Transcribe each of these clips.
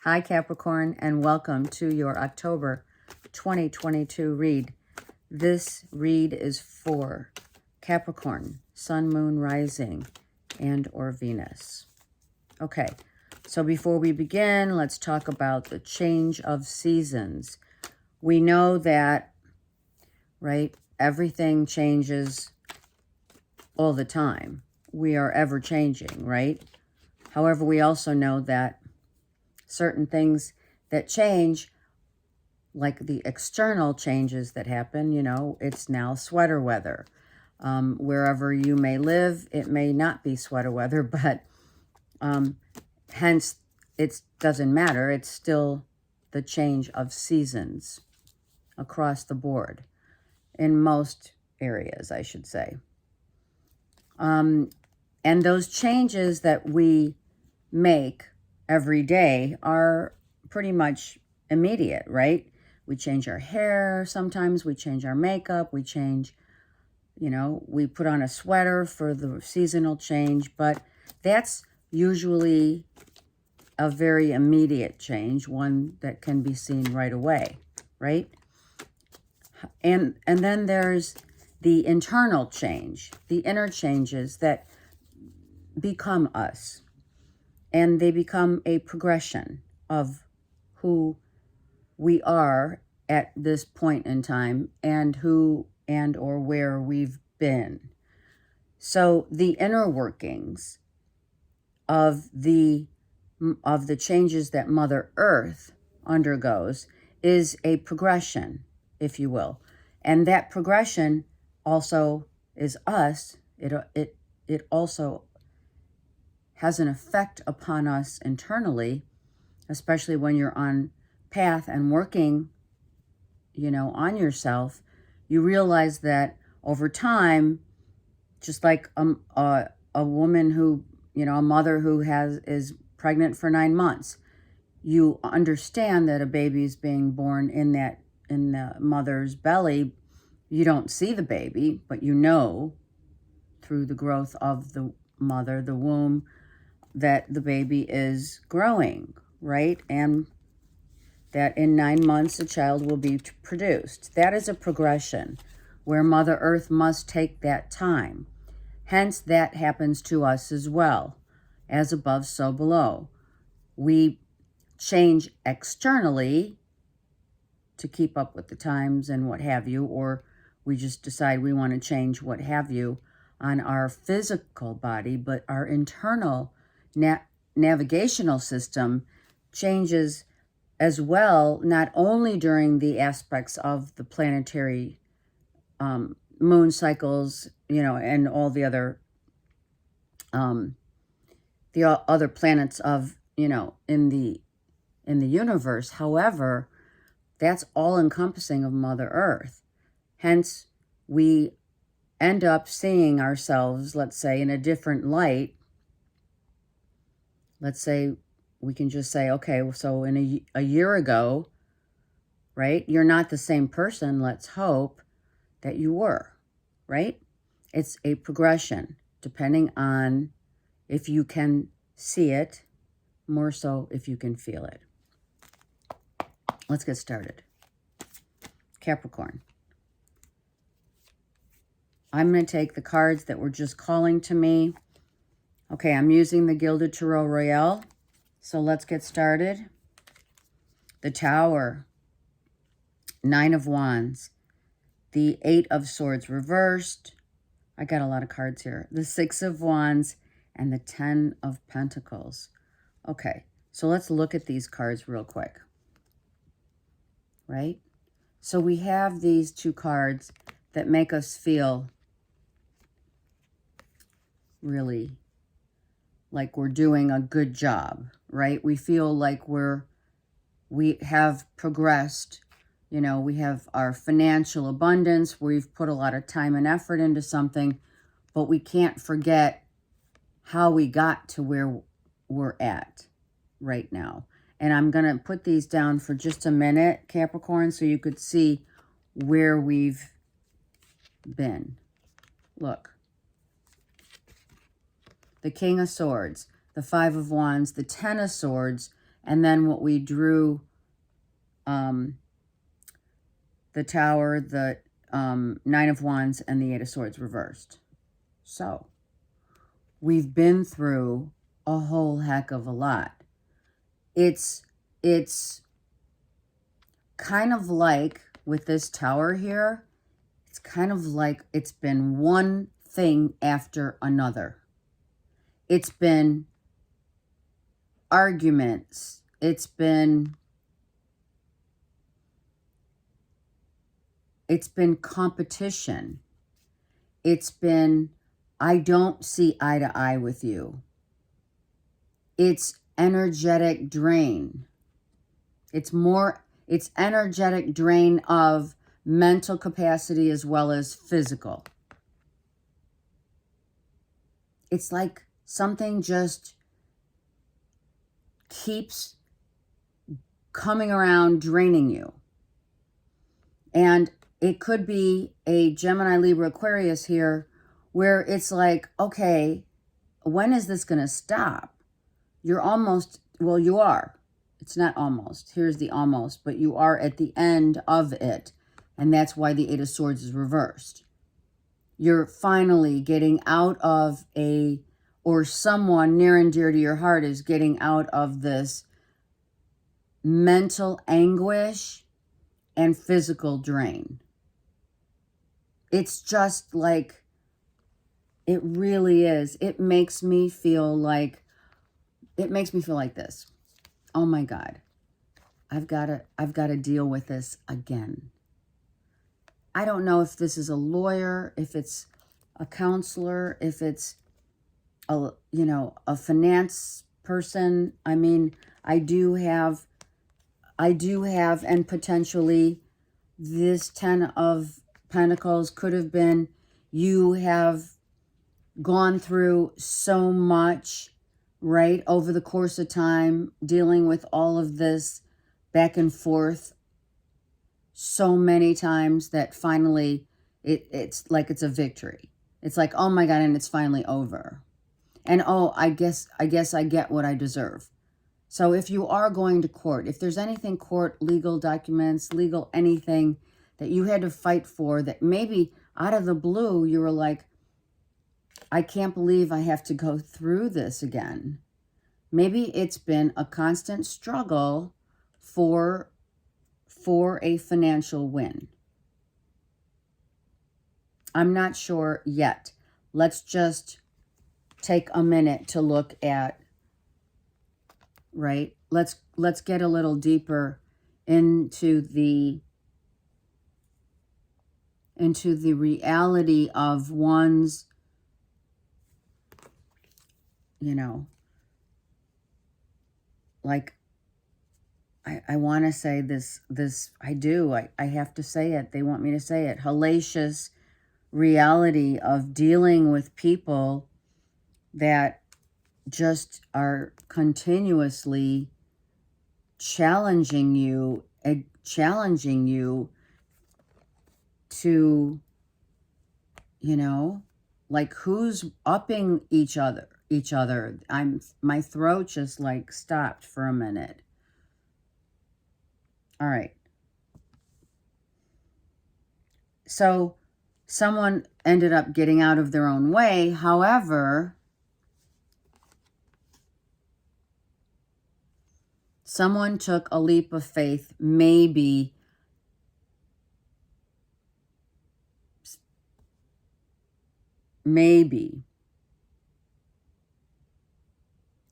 Hi, Capricorn, and welcome to your October 2022 read. This read is for Capricorn, Sun, Moon, Rising, and or Venus. Okay, so before we begin, let's talk about the change of seasons. We know that, right, everything changes all the time. We are ever changing, right? However, we also know that certain things that change, like the external changes that happen, it's now sweater weather. Wherever you may live, it may not be sweater weather, but hence it doesn't matter. It's still the change of seasons across the board in most areas, I should say. And those changes that we make every day are pretty much immediate, right? We change our hair sometimes, we change our makeup, we change, we put on a sweater for the seasonal change, but that's usually a very immediate change, one that can be seen right away, right? And then there's the internal change, the inner changes that become us. And they become a progression of who we are at this point in time and who and or where we've been. So the inner workings of the changes that Mother Earth undergoes is a progression, if you will. And that progression also is us. It also has an effect upon us internally, especially when you're on path and working, on yourself. You realize that over time, just like a woman who, a mother who is pregnant for 9 months, you understand that a baby is being born in the mother's belly. You don't see the baby, but through the growth of the mother, the womb, that the baby is growing, right? And that in 9 months, a child will be produced. That is a progression where Mother Earth must take that time. Hence, that happens to us as well. As above, so below. We change externally to keep up with the times and what have you, or we just decide we want to change what have you on our physical body, but our internal navigational system changes as well, not only during the aspects of the planetary moon cycles, and all the other planets of, in the universe. However, that's all encompassing of Mother Earth. Hence, we end up seeing ourselves, let's say, in a different light. Let's say we can just say, okay, so in a year ago, right, you're not the same person, let's hope, that you were, right? It's a progression, depending on if you can see it, more so if you can feel it. Let's get started. Capricorn. I'm going to take the cards that were just calling to me. Okay, I'm using the Gilded Tarot Royale. So let's get started. The Tower. 9 of Wands. The 8 of Swords reversed. I got a lot of cards here. The 6 of Wands and the 10 of Pentacles. Okay, so let's look at these cards real quick. Right? So we have these two cards that make us feel really like we're doing a good job, right? We feel like we have progressed. We have our financial abundance. We've put a lot of time and effort into something, but we can't forget how we got to where we're at right now. And I'm going to put these down for just a minute, Capricorn, so you could see where we've been. Look. The King of Swords, the 5 of Wands, the 10 of Swords, And then what we drew, the Tower, the Nine of Wands, and the Eight of Swords reversed. So, we've been through a whole heck of a lot. It's kind of like with this Tower here, it's kind of like it's been one thing after another. It's been arguments. It's been competition. It's been, I don't see eye to eye with you. It's energetic drain. It's energetic drain of mental capacity as well as physical. It's like something just keeps coming around, draining you. And it could be a Gemini, Libra, Aquarius here, where it's like, okay, when is this going to stop? You're almost, well, you are. It's not almost. Here's the almost, but you are at the end of it. And that's why the Eight of Swords is reversed. You're finally getting out of or someone near and dear to your heart is getting out of this mental anguish and physical drain. It's just like, it really is. It makes me feel like this. Oh my God. I've got to deal with this again. I don't know if this is a lawyer, if it's a counselor, if it's a finance person. I mean, I do have and potentially this 10 of Pentacles could have been, you have gone through so much, right, over the course of time, dealing with all of this back and forth so many times that finally it's like it's a victory. It's like, oh my God, and it's finally over. And oh, I guess I get what I deserve. So if you are going to court, if there's anything court, legal documents, legal anything that you had to fight for, that maybe out of the blue you were like, I can't believe I have to go through this again. Maybe it's been a constant struggle for a financial win. I'm not sure yet. Let's just take a minute to look at, right? Let's get a little deeper into the reality of one's, like, I want to say this, I have to say it. They want me to say it. Hellacious reality of dealing with people that just are continuously challenging you to, like, who's upping each other. My throat just like stopped for a minute. All right. So someone ended up getting out of their own way. However, someone took a leap of faith, maybe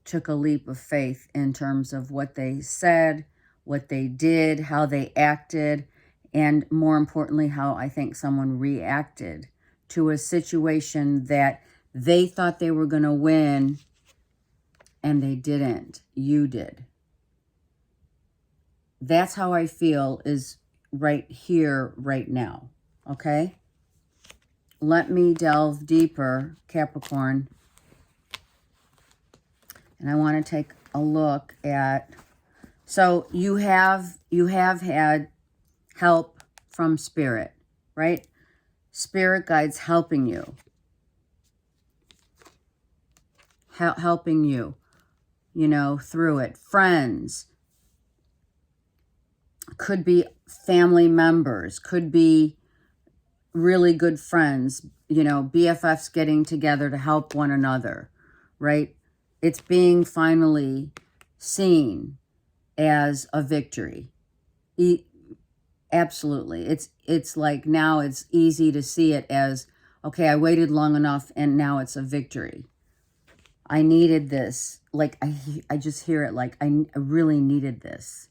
took a leap of faith in terms of what they said, what they did, how they acted, and more importantly, how I think someone reacted to a situation that they thought they were going to win and they didn't. You did. That's how I feel is right here, right now. Okay? Let me delve deeper, Capricorn. And I want to take a look at, so you have had help from Spirit, right? Spirit guides helping you. Helping you. you know, through it. Friends. Could be family members. Could be really good friends, you know, BFFs getting together to help one another, right? It's being finally seen as a victory. Absolutely. It's like now it's easy to see it as, okay, I waited long enough and now it's a victory. I needed this. Like, I just hear it like, I really needed this.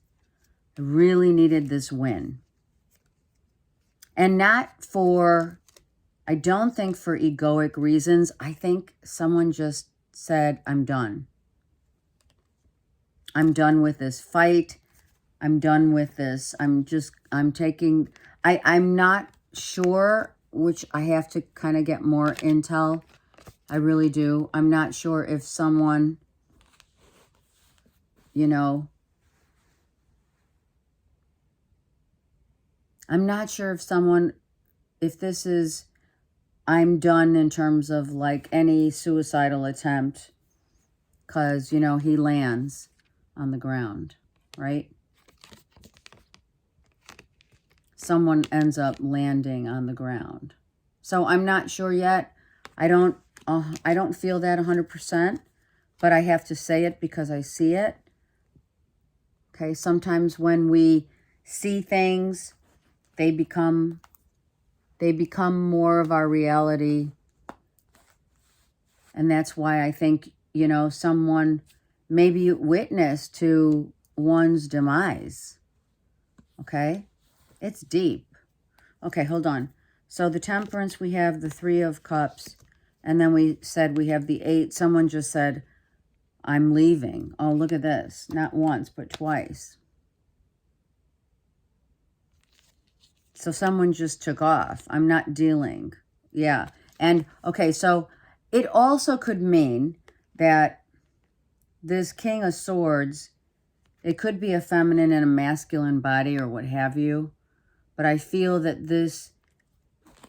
I really needed this win. And not for, I don't think for egoic reasons. I think someone just said, I'm done. I'm done with this fight. I'm done with this. I'm not sure, which I have to kind of get more intel. I really do. I'm not sure if someone, you know, I'm not sure if this is, I'm done in terms of like any suicidal attempt, because, you know, he lands on the ground, right? Someone ends up landing on the ground. So I'm not sure yet. I don't feel that 100%, but I have to say it because I see it. Okay, sometimes when we see things, they become more of our reality. And that's why I think, you know, someone maybe witnessed to one's demise. Okay? It's deep. Okay, hold on. So the Temperance, we have the 3 of Cups, and then we said we have the 8. Someone just said, I'm leaving. Oh, look at this. Not once, but twice. So someone just took off. I'm not dealing. Yeah. And, okay, so it also could mean that this King of Swords, it could be a feminine and a masculine body or what have you. But I feel that this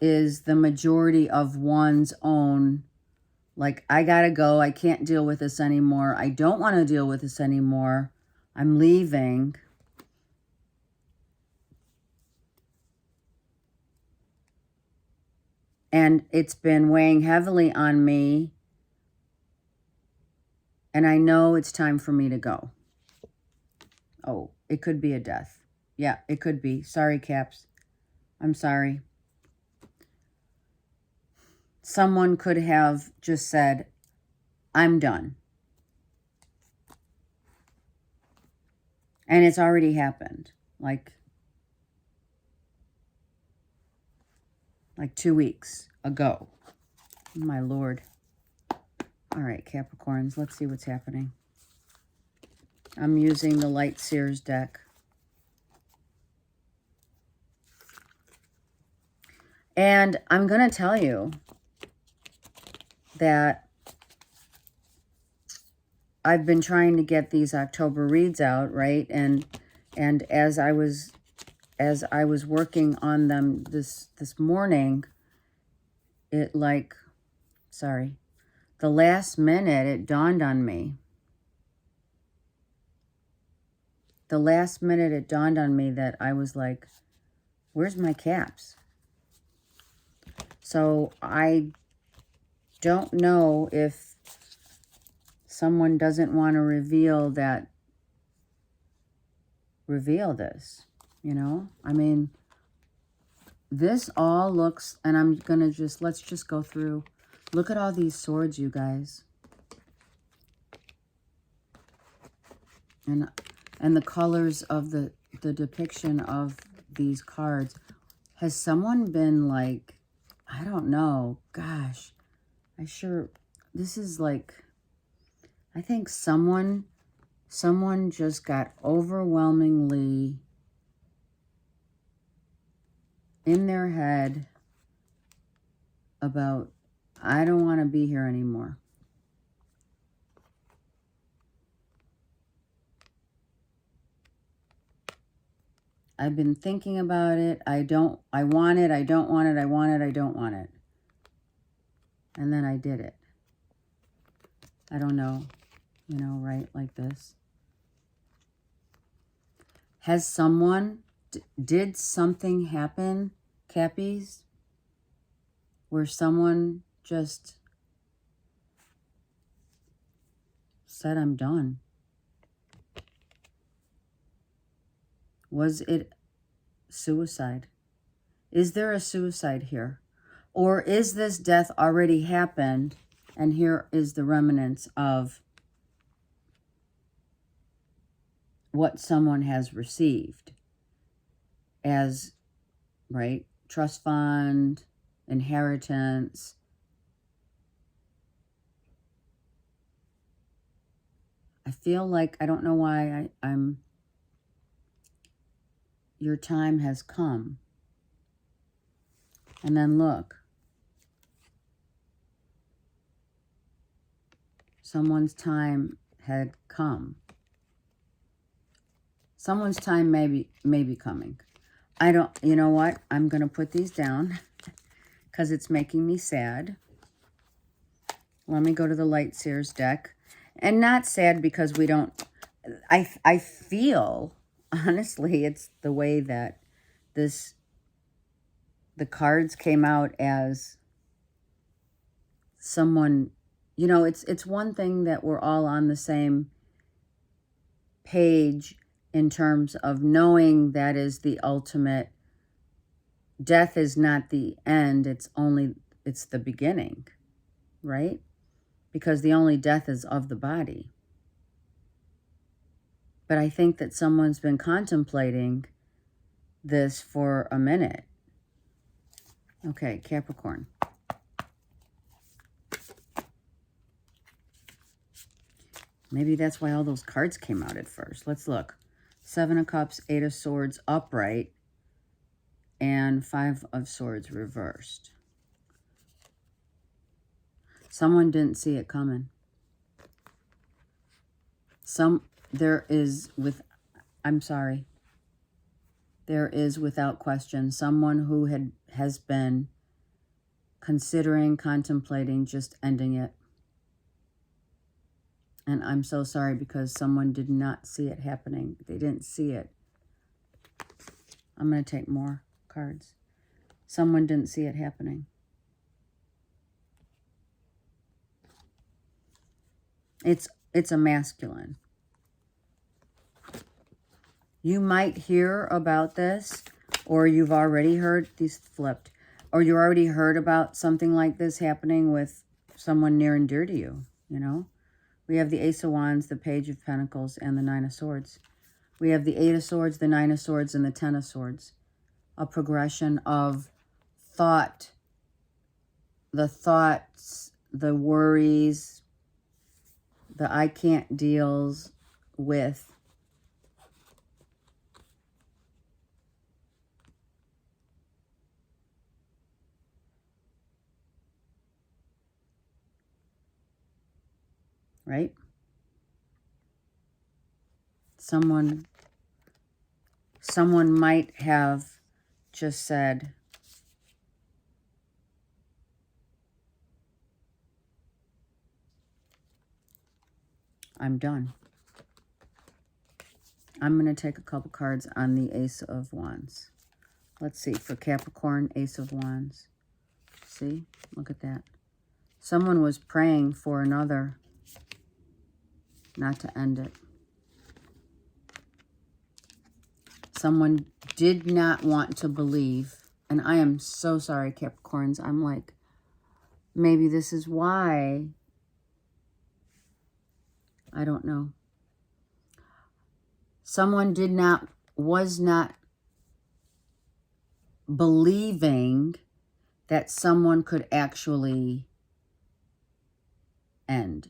is the majority of one's own, like, I gotta go. I can't deal with this anymore. I don't want to deal with this anymore. I'm leaving. And it's been weighing heavily on me. And I know it's time for me to go. Oh, it could be a death. Yeah, it could be. Sorry, Caps. I'm sorry. Someone could have just said, I'm done. And it's already happened. Like 2 weeks ago. My Lord. All right, Capricorns, let's see what's happening. I'm using the Light Seers deck. And I'm going to tell you that I've been trying to get these October reads out, right? And as I was working on them this morning, it the last minute it dawned on me. The last minute it dawned on me that I was like, where's my caps? So I don't know if someone doesn't want to reveal this, you know? I mean, this all looks, and I'm going to let's just go through. Look at all these swords, you guys. And the colors of the depiction of these cards. Has someone been like, I don't know, gosh, this is like, I think someone just got overwhelmingly in their head about, I don't want to be here anymore. I've been thinking about it. I want it. I don't want it. I want it. I don't want it. And then I did it. I don't know. you know, right, like this. Has someone, did something happen, Cappies, where someone just said, I'm done? Was it suicide? Is there a suicide here? Or is this death already happened, and here is the remnants of what someone has received as, right, trust fund, inheritance. I feel like, I don't know why I'm, your time has come. And then look, someone's time had come. Someone's time may be coming. I don't, you know what? I'm going to put these down because it's making me sad. Let me go to the Light Seers deck. And not sad because we don't, I feel, honestly, it's the way that the cards came out as someone, you know, it's one thing that we're all on the same page in terms of knowing that is the ultimate. Death is not the end, it's the beginning, right? Because the only death is of the body. But I think that someone's been contemplating this for a minute. Okay, Capricorn. Maybe that's why all those cards came out at first. Let's look. 7 of Cups, 8 of Swords upright, and 5 of Swords reversed. Someone didn't see it coming. There is without question someone who has been considering, contemplating just ending it. And I'm so sorry because someone did not see it happening. They didn't see it. I'm going to take more cards. Someone didn't see it happening. It's a masculine. You might hear about this, or you've already heard, these flipped, or you already heard about something like this happening with someone near and dear to you, you know? We have the Ace of Wands, the Page of Pentacles, and the 9 of Swords. We have the 8 of Swords, the 9 of Swords, and the 10 of Swords. A progression of thought, the thoughts, the worries, the I can't deals with. Right? Someone might have just said, I'm done. I'm going to take a couple cards on the Ace of Wands. Let's see, for Capricorn, Ace of Wands. See? Look at that. Someone was praying for another not to end it. Someone did not want to believe. And I am so sorry, Capricorns. I'm like, maybe this is why. I don't know. Someone was not believing that someone could actually end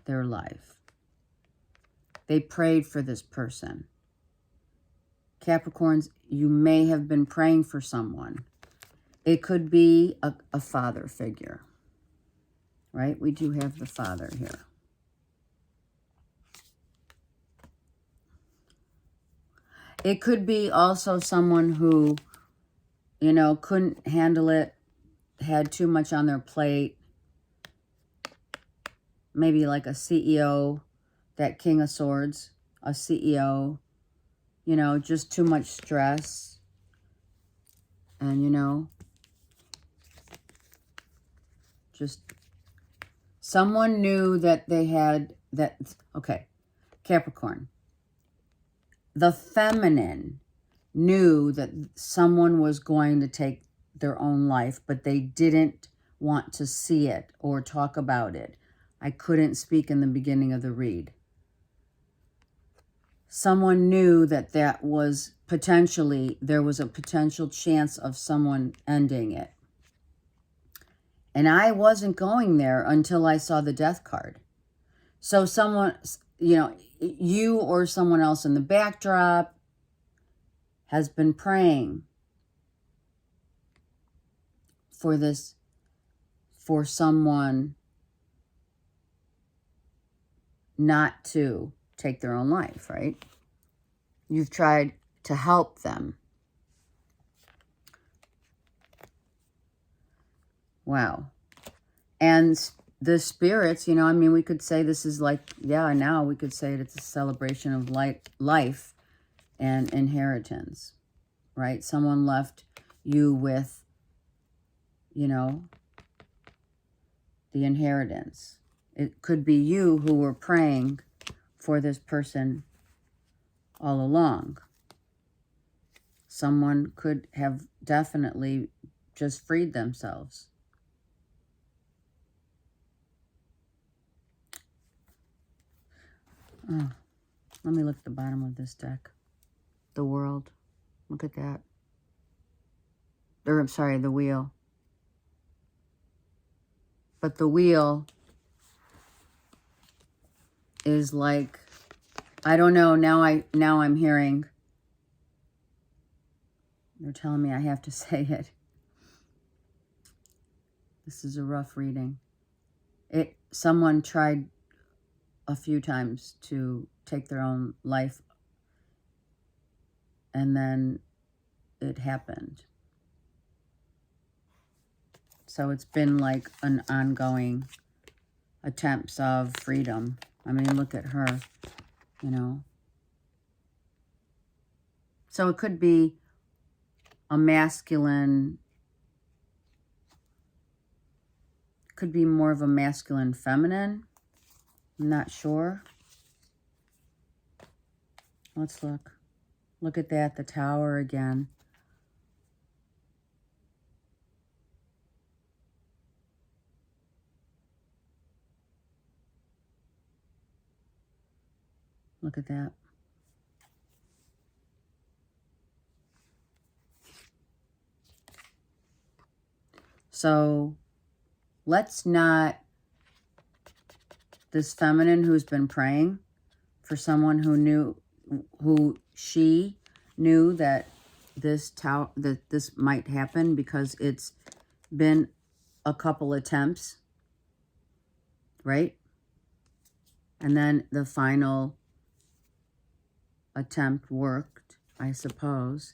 their life. They prayed for this person. Capricorns, you may have been praying for someone. It could be a father figure, right? We do have the father here. It could be also someone who, you know, couldn't handle it, had too much on their plate. Maybe like a CEO that King of Swords, a CEO, you know, just too much stress. And, you know, just someone knew that they had that. Okay, Capricorn. The feminine knew that someone was going to take their own life, but they didn't want to see it or talk about it. I couldn't speak in the beginning of the read. Someone knew that there was a potential chance of someone ending it. And I wasn't going there until I saw the death card. So someone, you know, you or someone else in the backdrop has been praying for this, for someone not to take their own life, right? You've tried to help them. Wow. And the spirits, you know, I mean, we could say this is like, yeah, now we could say it's a celebration of life and inheritance, right? Someone left you with, you know, the inheritance. It could be you who were praying for this person all along. Someone could have definitely just freed themselves. Oh, let me look at the bottom of this deck. The World. Look at that. Or, I'm sorry, the Wheel. But the Wheel is like, I don't know, now I'm hearing, they're telling me I have to say it. This is a rough reading. Someone tried a few times to take their own life, and then it happened. So it's been like an ongoing attempts of freedom. I mean, look at her, you know. So it could be a masculine, could be more of a masculine feminine. I'm not sure. Let's look. Look at that, the Tower again. Look at that. So let's not, this feminine who's been praying for someone she knew that this might happen, because it's been a couple attempts, right? And then the final attempt worked, I suppose,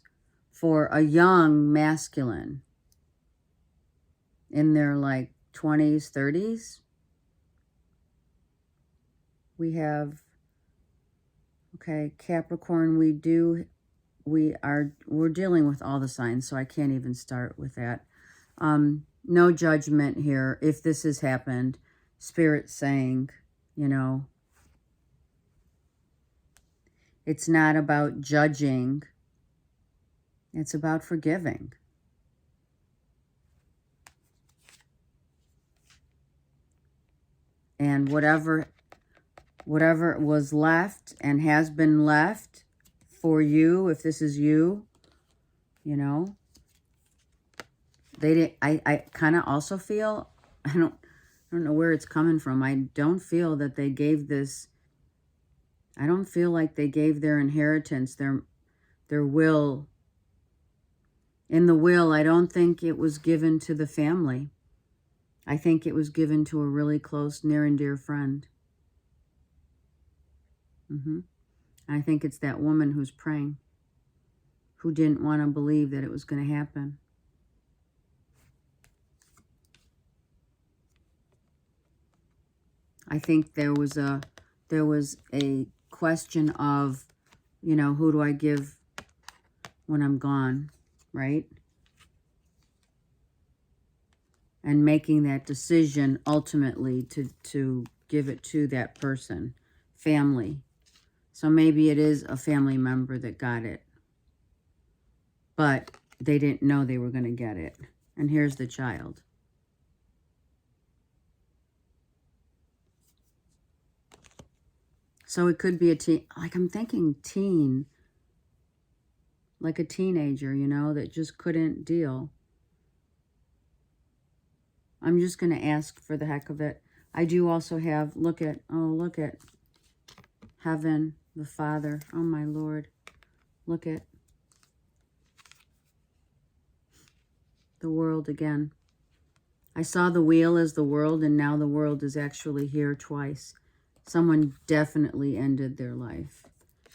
for a young masculine in their like 20s, 30s. We have, okay, Capricorn, we're dealing with all the signs, so I can't even start with that. No judgment here. If this has happened, Spirit's saying, you know, it's not about judging. It's about forgiving. And whatever was left and has been left for you, if this is you, you know, they didn't, I kind of also feel, I don't know where it's coming from. I don't feel that they gave this, I don't feel like they gave their inheritance, their will. In the will, I don't think it was given to the family. I think it was given to a really close, near and dear friend. I think it's that woman who's praying, who didn't want to believe that it was going to happen. I think there was there was a question of, you know, who do I give when I'm gone, right? And making that decision ultimately to give it to that person, family. So maybe it is a family member that got it, but they didn't know they were going to get it. And here's the child. So it could be a teen, like I'm thinking teen, like a teenager, you know, that just couldn't deal. I'm just going to ask for the heck of it. I do also have, look at heaven, the Father. Oh, my Lord. Look at the world again. I saw the wheel as the world, and now the world is actually here twice. Someone definitely ended their life,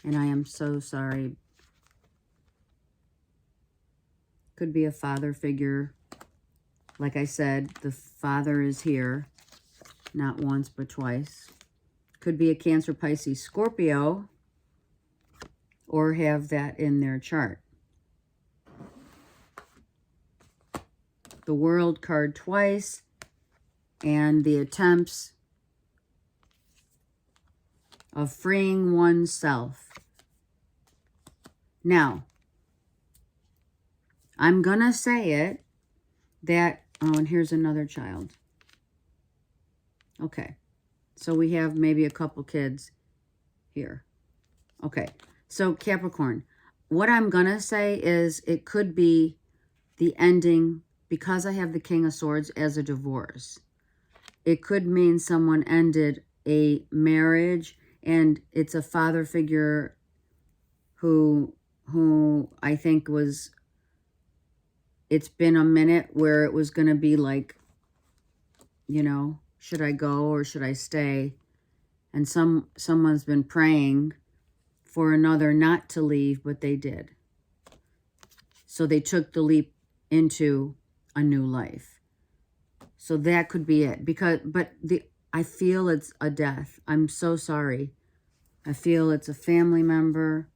and I am so sorry. Could be a father figure. Like I said, the Father is here, not once but twice. Could be a Cancer, Pisces, Scorpio, or have that in their chart. The World card twice, and the attempts of freeing oneself. Now, I'm going to say it that, oh, and here's another child. Okay, so we have maybe a couple kids here. Okay, so Capricorn, what I'm going to say is it could be the ending, because I have the King of Swords as a divorce. It could mean someone ended a marriage, and it's a father figure who I think was, it's been a minute where it was going to be like, you know, should I go or should I stay? And someone's been praying for another not to leave, but they did. So they took the leap into a new life. So that could be it. I feel it's a death. I'm so sorry. I feel it's a family member.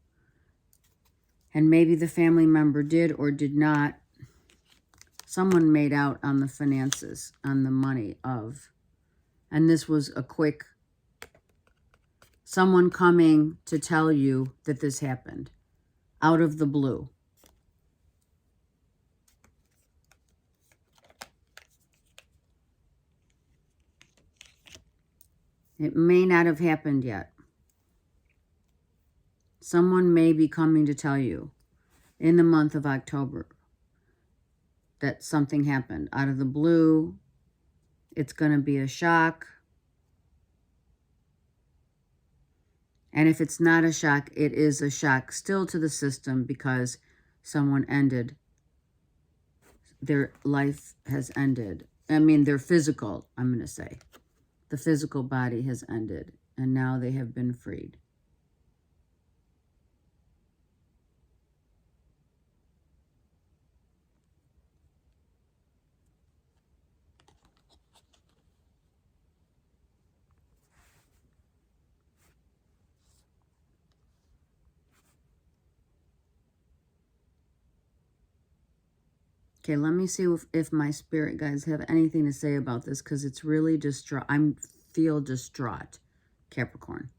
And maybe the family member did or did not. Someone made out on the finances, on the money of. And this was a quick, someone coming to tell you that this happened out of the blue. It may not have happened yet. Someone may be coming to tell you in the month of October that something happened out of the blue. It's going to be a shock. And if it's not a shock, it is a shock still to the system, because someone ended, their life has ended. I mean, their physical, I'm going to say. The physical body has ended, and now they have been freed. Okay, let me see if my spirit guides have anything to say about this, because it's really distraught. I feel distraught, Capricorn.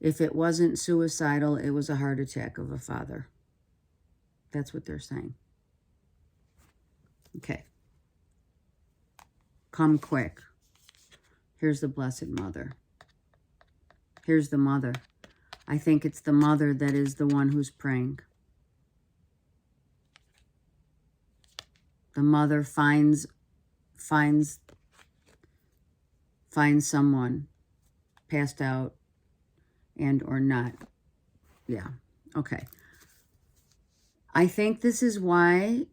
If it wasn't suicidal, it was a heart attack of a father. That's what they're saying. Okay. Come quick. Here's the Blessed Mother. Here's the mother. I think it's the mother that is the one who's praying. The mother finds someone passed out and or not. Yeah. Okay. I think this is why,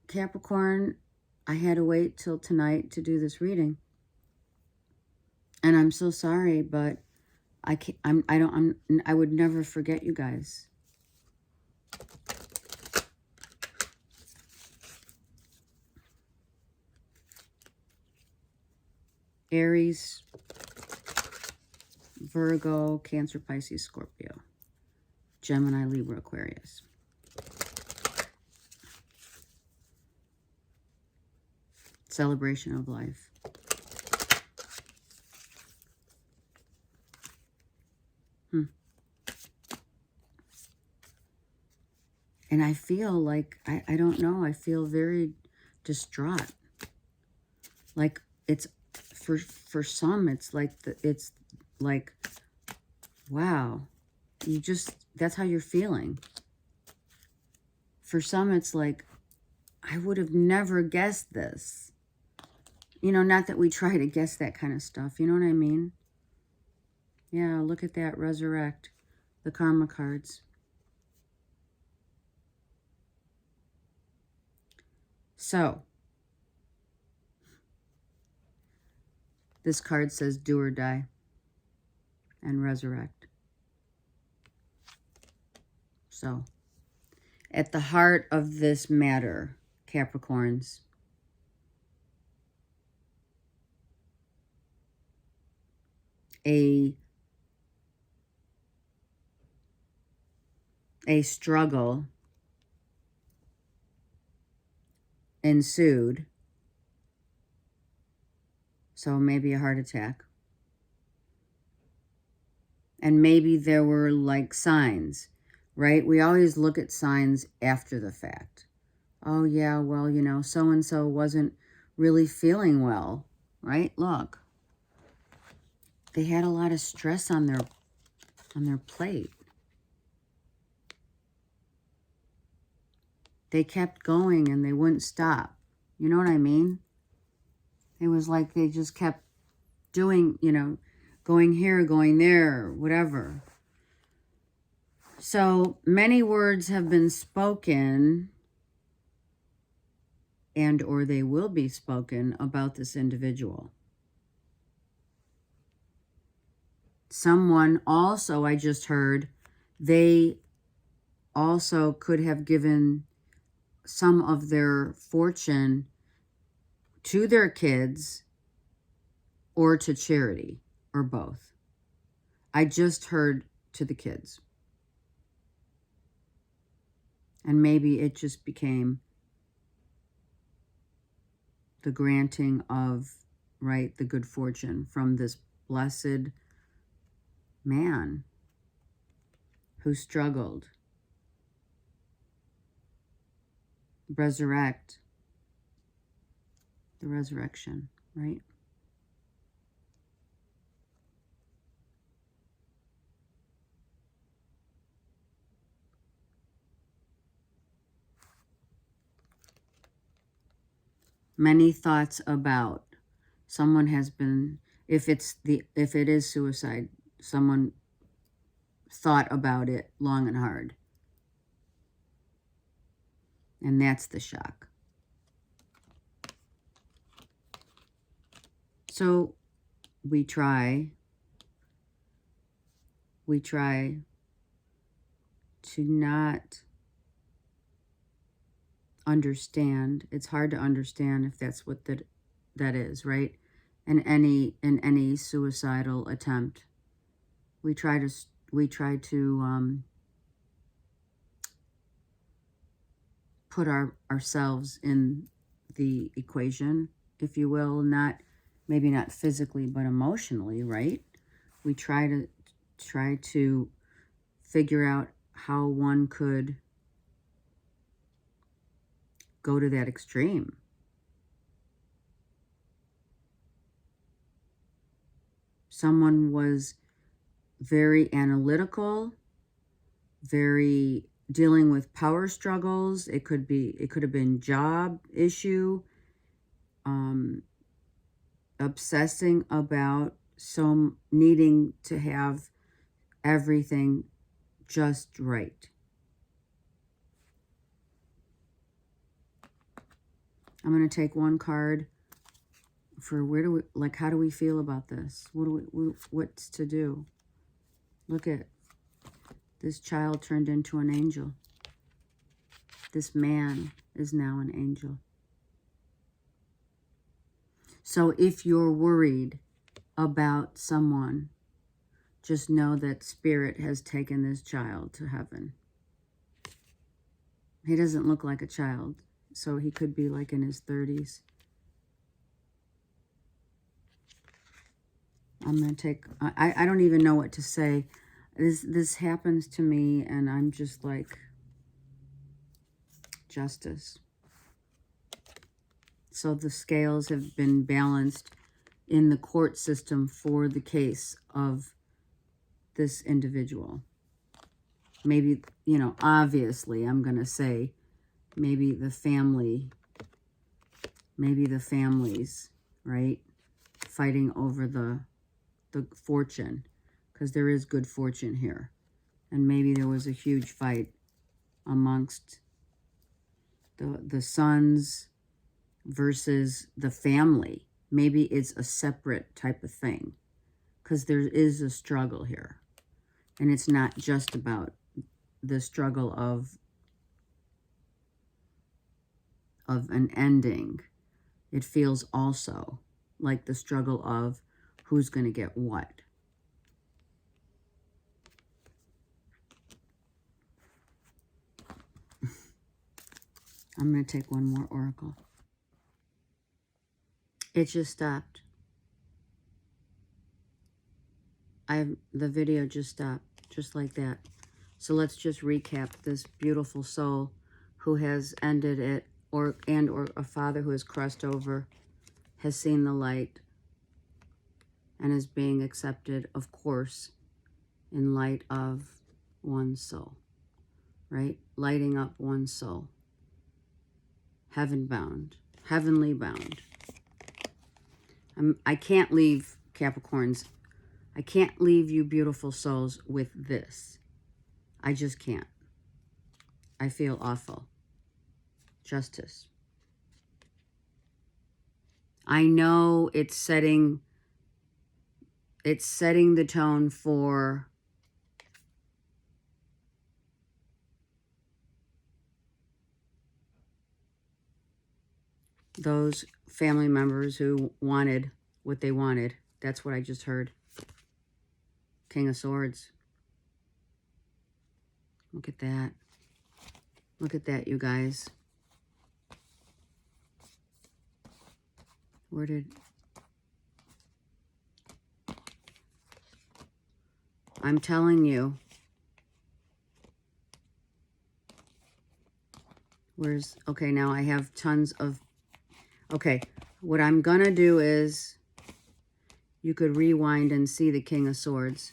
Capricorn, I had to wait till tonight to do this reading. And I'm so sorry, but I would never forget you guys. Aries, Virgo, Cancer, Pisces, Scorpio, Gemini, Libra, Aquarius. Celebration of life. And I feel like, I don't know, I feel very distraught. Like it's, for some, it's like, it's like, wow, that's how you're feeling. For some, it's like, I would have never guessed this. You know, not that we try to guess that kind of stuff. You know what I mean? Yeah, look at that. Resurrect. The karma cards. So, this card says do or die and resurrect. So, at the heart of this matter, Capricorns, a struggle ensued. So maybe a heart attack. And maybe there were like signs, right? We always look at signs after the fact. Oh yeah, well, you know, so-and-so wasn't really feeling well, right? Look. They had a lot of stress on their plate. They kept going and they wouldn't stop. You know what I mean? It was like they just kept doing, you know, going here, going there, whatever. So many words have been spoken and or they will be spoken about this individual. Someone also, I just heard, they also could have given some of their fortune to their kids or to charity or both. I just heard to the kids. And maybe it just became the granting of, right, the good fortune from this blessed man who struggled. Resurrect. The resurrection, right? Many thoughts about. Someone has been, if it is suicide, someone thought about it long and hard. And that's the shock. So we try to not understand. It's hard to understand if that's what that is, right? In any suicidal attempt, we try to put ourselves in the equation, if you will, maybe not physically but emotionally, right? We try to figure out how one could go to that extreme. Someone was very analytical, very dealing with power struggles. It could have been job issue, obsessing about needing to have everything just right. I'm going to take one card for how do we feel about this? What's to do? Look at this child turned into an angel. This man is now an angel. So if you're worried about someone, just know that Spirit has taken this child to heaven. He doesn't look like a child, so he could be like in his 30s. I'm going to take, I don't even know what to say. This happens to me, and I'm just like, justice. So the scales have been balanced in the court system for the case of this individual. Maybe, you know, obviously, I'm going to say, maybe the families, right, fighting over the fortune, because there is good fortune here. And maybe there was a huge fight amongst the sons versus the family. Maybe it's a separate type of thing, because there is a struggle here. And it's not just about the struggle of an ending. It feels also like the struggle of who's going to get what. I'm going to take one more oracle. It just stopped. The video just stopped, just like that. So let's just recap this beautiful soul who has ended it, or a father who has crossed over, has seen the light, and is being accepted, of course, in light of one's soul, right? Lighting up one's soul. Heaven bound, heavenly bound. I can't leave, Capricorns, I can't leave you beautiful souls with this. I just can't. I feel awful. Justice. I know it's setting the tone for those family members who wanted what they wanted. That's what I just heard. King of Swords. Look at that. Look at that, you guys. Where did... I'm telling you. Where's... Okay, now I have tons of... Okay, what I'm gonna do is... You could rewind and see the King of Swords.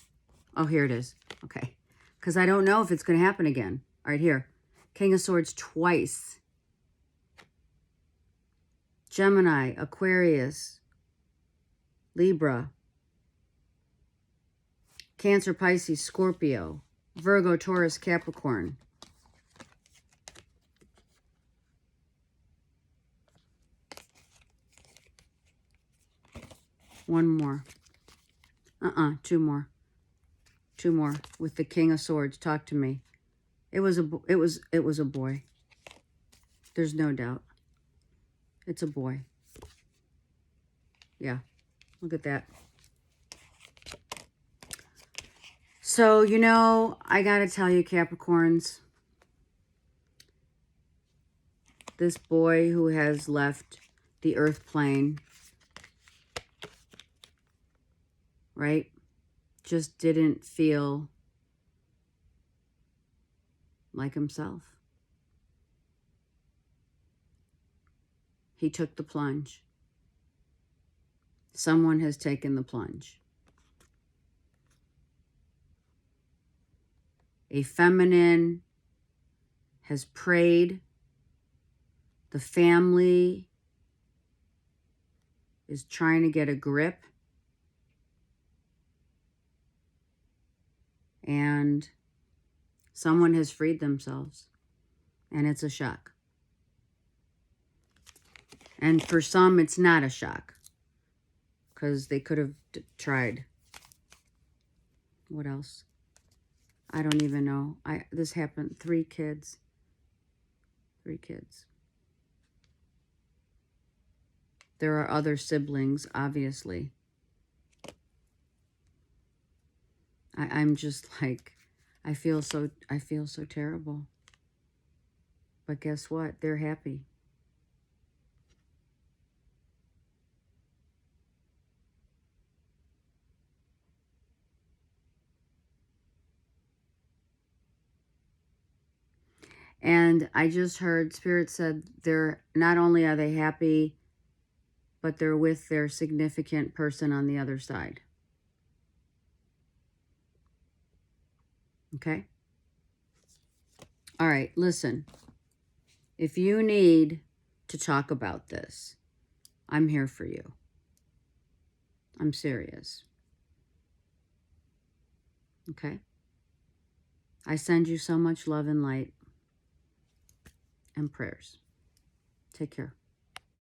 Oh, here it is. Okay. Because I don't know if it's going to happen again. All right, here. King of Swords twice. Gemini, Aquarius, Libra, Cancer, Pisces, Scorpio, Virgo, Taurus, Capricorn. One more. Two more. Two more with the King of Swords. Talk to me. It was a boy. There's no doubt. It's a boy. Yeah. Look at that. So, you know, I got to tell you, Capricorns, this boy who has left the earth plane, right, just didn't feel like himself. He took the plunge. Someone has taken the plunge. A feminine has prayed. The family is trying to get a grip. And someone has freed themselves. And it's a shock. And for some, it's not a shock. Because they could have tried. What else? I don't even know. This happened. 3 kids. 3 kids. There are other siblings, obviously. I'm just like, I feel so terrible. But guess what? They're happy. And I just heard Spirit said they're not only are they happy, but they're with their significant person on the other side. Okay? All right, listen. If you need to talk about this, I'm here for you. I'm serious. Okay? I send you so much love and light and prayers. Take care.